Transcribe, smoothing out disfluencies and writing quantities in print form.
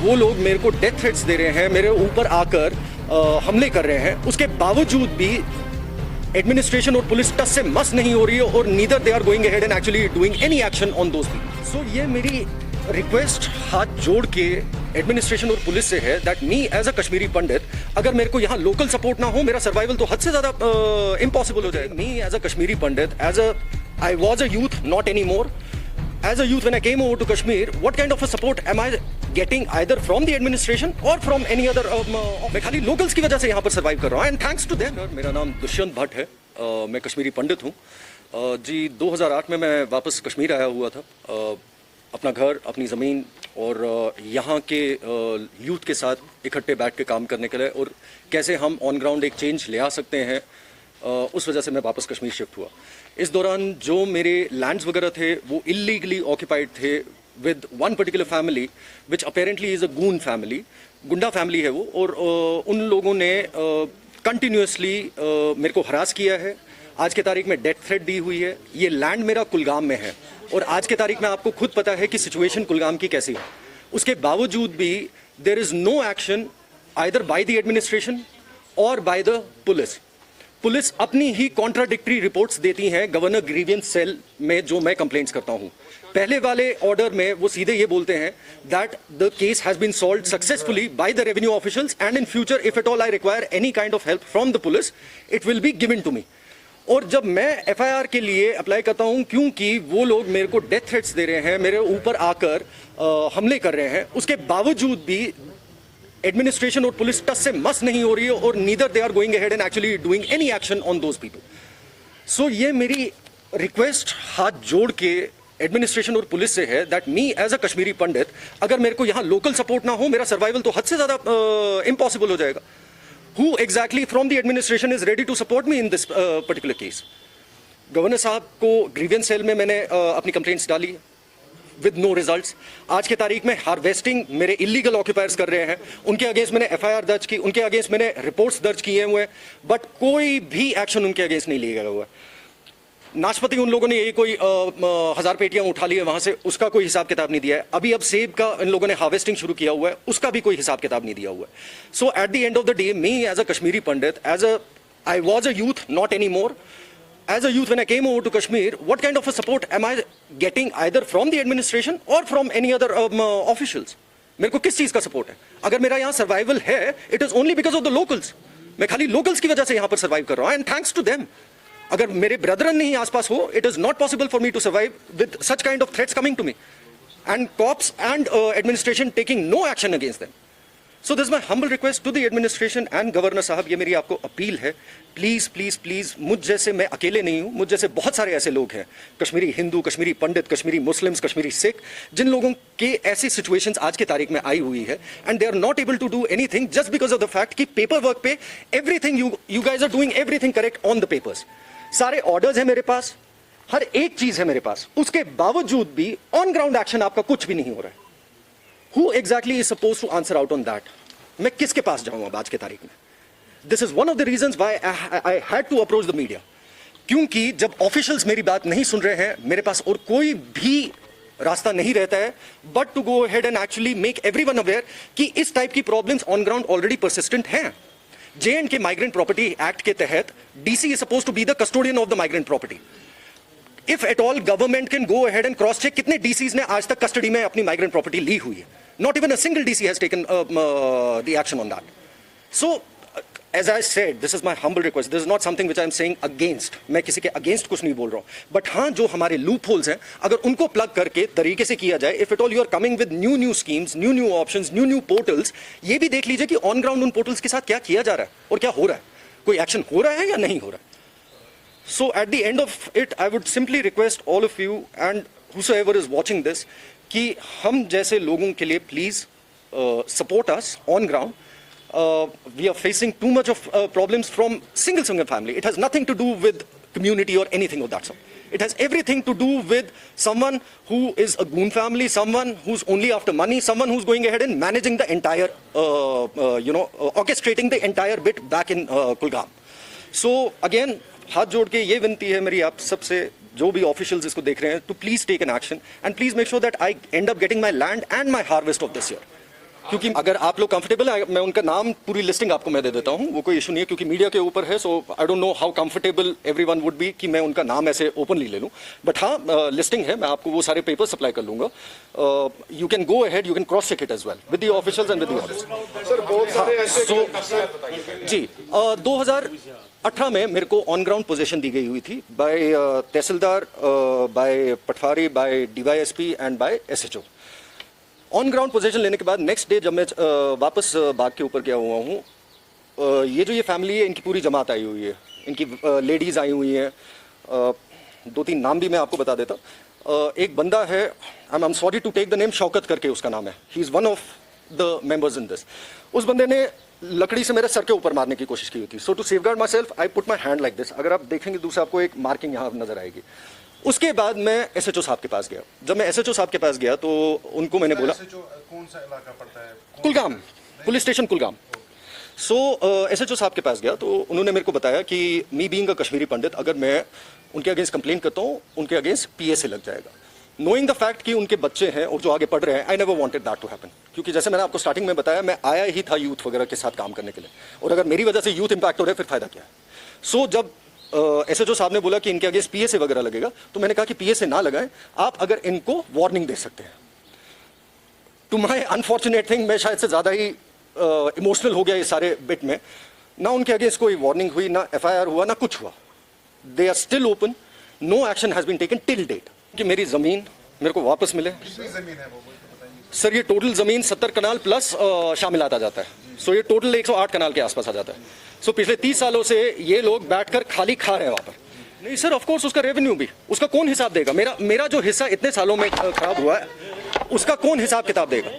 वो लोग मेरे को डेथ थ्रेट्स दे रहे हैं, मेरे ऊपर आकर हमले कर रहे हैं, उसके बावजूद भी एडमिनिस्ट्रेशन और पुलिस टस से मस नहीं हो रही है और neither they are going ahead and actually doing any action on those people. So ये मेरी रिक्वेस्ट हाथ जोड़ के एडमिनिस्ट्रेशन और पुलिस से है that me as a Kashmiri Pandit, अगर मेरे को यहाँ लोकल सपोर्ट ना हो, मेरा सर्वाइवल तो हद से ज्यादा इम्पॉसिबल हो जाएगा। Me as a Kashmiri Pandit, as a I was a youth, not any more, as a youth when I came over to Kashmir, what kind of a support am I getting either from the administration or from any other मैं खाली locals की वजह से यहाँ पर survive कर रहा हूँ and thanks to them। मेरा नाम दुष्यंत भट्ट है, मैं कश्मीरी पंडित हूँ जी। 2008 में मैं वापस कश्मीर आया हुआ था, अपना घर, अपनी ज़मीन और यहाँ के यूथ के साथ इकट्ठे बैठ के काम करने के लिए और कैसे हम ऑन ग्राउंड एक चेंज ले आ सकते हैं, उस वजह से मैं वापस कश्मीर शिफ्ट हुआ। इस दौरान जो मेरे लैंड्स वगैरह थे वो इलीगली ऑक्यूपाइड थे with one particular family which apparently is a goon family, गुंडा फैमिली है वो, और उन लोगों ने कंटिन्यूसली मेरे को हरास किया है। आज के तारीख में डेथ थ्रेट दी हुई है। ये लैंड मेरा कुलगाम में है और आज के तारीख में आपको खुद पता है कि सिचुएशन कुलगाम की कैसी है। उसके बावजूद भी there is no action either by the administration और बाय द पुलिस। पुलिस अपनी ही कॉन्ट्राडिक्टरी रिपोर्ट्स देती हैं गवर्नर ग्रीवियंस सेल में जो मैं कंप्लेंट्स करता हूं। पहले वाले ऑर्डर में वो सीधे ये बोलते हैं that the case has been solved successfully by the revenue officials and in future if at all I require any kind of help from the police it will be given to me. और जब मैं FIR के लिए apply करता हूं, क्योंकि वो लोग मेरे को डेथ थ्रेट्स दे रहे हैं, मेरे ऊपर आकर हमले कर रहे हैं, उसके बावजूद भी एडमिनिस्ट्रेशन और पुलिस टस से मस नहीं हो रही है और neither they are going ahead and actually doing any action on those people. So ये मेरी रिक्वेस्ट हाथ जोड़ के एडमिनिस्ट्रेशन और पुलिस से है that me as a Kashmiri Pandit, अगर मेरे को यहाँ लोकल सपोर्ट ना हो, मेरा सर्वाइवल तो हद से ज्यादा इम्पॉसिबल हो जाएगा। Who exactly from the administration is ready to support me in this particular case? Governor साहब को ग्रीवियंस सेल में मैंने अपनी कंप्लेंट्स डाली विद नो रिजल्ट्स। आज के तारीख में हार्वेस्टिंग मेरे इलीगल ऑक्यूपायर्स कर रहे हैं, उनके अगेंस्ट मैंने एफआईआर दर्ज की, उनके अगेंस्ट मैंने रिपोर्ट्स दर्ज किए हुए हैं, बट कोई भी एक्शन उनके अगेंस्ट नहीं लिया गया हुआ है। नाशपाती उन लोगों ने ये कोई 1000 पेटियां उठा ली है वहां से, उसका कोई हिसाब किताब नहीं दिया है। अभी अब सेब का इन लोगों ने हार्वेस्टिंग शुरू किया हुआ है, उसका भी कोई हिसाब किताब नहीं दिया हुआ है। So at the end of the day, me as a Kashmiri Pandit, as a I was a youth, not any more, as a youth when I came over to Kashmir, what kind of a support am I getting either from the administration or from any other officials? मेरे को किस चीज का support है? अगर मेरा यहाँ survival है, it is only because of the locals. मैं खाली locals की वजह से यहाँ पर सर्वाइव कर रहा हूँ and thanks to them. अगर मेरे ब्रदरन नहीं आसपास हो, it is not possible for me to survive with such kind of threats coming to me and cops and administration taking no action against them. So this is my humble request to the administration and governor साहब, ये मेरी आपको appeal है, please please please, मुझ जैसे, मैं अकेले नहीं हूँ, मुझ जैसे बहुत सारे ऐसे लोग हैं, कश्मीरी हिंदू, कश्मीरी पंडित, कश्मीरी मुस्लिम्स, कश्मीरी सिख, जिन लोगों के ऐसी सिचुएशंस आज की तारीख में आई हुई है and they are not able to do anything just because of the fact कि पेपर वर्क पे everything you guys are doing everything correct on the papers. सारे ऑर्डर्स हैं मेरे पास, हर एक चीज है मेरे पास, उसके बावजूद भी ऑन ग्राउंड एक्शन आपका कुछ भी नहीं हो रहा है। Who exactly is supposed to answer out on that? मैं किसके पास जाऊं अब आज के तारीख में? This is one of the reasons why I had to approach the media. क्योंकि जब ऑफिशियल्स मेरी बात नहीं सुन रहे हैं, मेरे पास और कोई भी रास्ता नहीं रहता है but to go ahead and actually make everyone aware कि इस टाइप की problems on ground already persistent हैं। J&K माइग्रेंट प्रॉपर्टी एक्ट के तहत DC is supposed to be the custodian of the migrant property. If at all government can go ahead and cross check कितने DCs ने आज तक custody में अपनी migrant property ली हुई है। Not even a single DC has taken the action on that. So as I said, this is my humble request. This is not something which I am saying against. मैं किसी के against कुछ नहीं बोल रहा हूँ, but हाँ, जो हमारे लूप होल्स हैं, अगर उनको प्लग करके तरीके से किया जाए, if at all you are coming with new schemes, new options, new portals, ये भी देख लीजिए कि on ground उन portals के साथ क्या किया जा रहा है और क्या हो रहा है, कोई एक्शन हो रहा है या नहीं हो रहा है। So at the end of it, I would simply request all of you and whosoever is watching this कि हम जैसे लोगों के लिए please support us on ground. We are facing too much of problems from single family. It has nothing to do with community or anything of that sort. It has everything to do with someone who is a goon family, someone who's only after money, someone who's going ahead and managing the entire, orchestrating the entire bit back in Kulgam. So again, हाथ जोड़ के ये विनती है मेरी आप सबसे, जो भी ऑफिशियल्स इसको देख रहे हैं, to please take an action and please make sure that I end up getting my land and my harvest of this year. क्योंकि अगर आप लोग कंफर्टेबल है, मैं उनका नाम पूरी लिस्टिंग आपको मैं दे देता हूँ, वो कोई इशू नहीं है, क्योंकि मीडिया के ऊपर है। So I don't know how comfortable everyone would be कि मैं उनका नाम ऐसे ओपनली ले लूँ, बट हाँ लिस्टिंग है, मैं आपको वो सारे पेपर सप्लाई कर लूँगा। You can go ahead, you can cross check it as well with the officials and with the auditors. Sir बहुत सारे ऐसे जी 2018 में मेरे को ऑन ग्राउंड पोजीशन दी गई हुई थी by tehsildar, by patwari, by DYSP and by SHO. On ground position लेने के बाद नेक्स्ट डे जब मैं वापस बाग के ऊपर गया हुआ हूँ, ये जो ये फैमिली है इनकी पूरी जमात आई हुई है, इनकी लेडीज़ आई हुई हैं। 2-3 नाम भी मैं आपको बता देता। एक बंदा है, I am sorry to take the name, Shaukat करके उसका नाम है, he is one of the members in this. उस बंदे ने लकड़ी से मेरे सर के ऊपर मारने की कोशिश की हुई थी। So to safeguard myself I put my hand like this. अगर आप देखेंगे दूसरा आपको एक मार्किंग यहाँ नजर आएगी। उसके बाद मैं एसएचओ साहब के पास गया। जब मैं एसएचओ साहब के पास गया तो उनको मैंने बोला, कौन सा इलाका पड़ता है? Kulgam, police station Kulgam. So SHO साहब के पास गया तो उन्होंने मेरे को बताया कि me being a Kashmiri Pandit, अगर मैं उनके अगेंस्ट कंप्लेन करता हूँ उनके अगेंस्ट पीएसए लग जाएगा। नोइंग द फैक्ट कि उनके बच्चे हैं और जो आगे पढ़ रहे हैं, I never wanted that to happen, क्योंकि जैसे मैंने आपको स्टार्टिंग में बताया, मैं आया ही था यूथ वगैरह के साथ काम करने के लिए, और अगर मेरी वजह से यूथ इंपैक्ट हो रहा है फिर फायदा क्या है। सो जब एसएचओ साहब ने बोला कि इनके अगेंस्ट पीएसए वगैरह लगेगा, तो मैंने कहा कि पीएसए ना लगाएं, आप अगर इनको वार्निंग दे सकते हैं। टू माई अनफॉर्चुनेट थिंग, मैं शायद से ज़्यादा ही इमोशनल हो गया इस सारे बिट में। ना उनके अगेंस्ट कोई वार्निंग हुई, ना एफआईआर हुआ, ना कुछ हुआ। They are still open, no action has been taken till date कि मेरी ज़मीन मेरे को वापस मिले। कितनी जमीन है वो बताइए सर, ये टोटल ज़मीन 70 कनाल प्लस शामिलात आ जाता है। सो ये टोटल 108 कनाल के आसपास आ जाता है। सो पिछले 30 सालों से ये लोग बैठकर खाली खा रहे हैं वहाँ पर। नहीं सर, ऑफ कोर्स उसका रेवेन्यू भी, उसका कौन हिसाब देगा? मेरा जो हिस्सा इतने सालों में खराब हुआ है, उसका कौन हिसाब किताब देगा?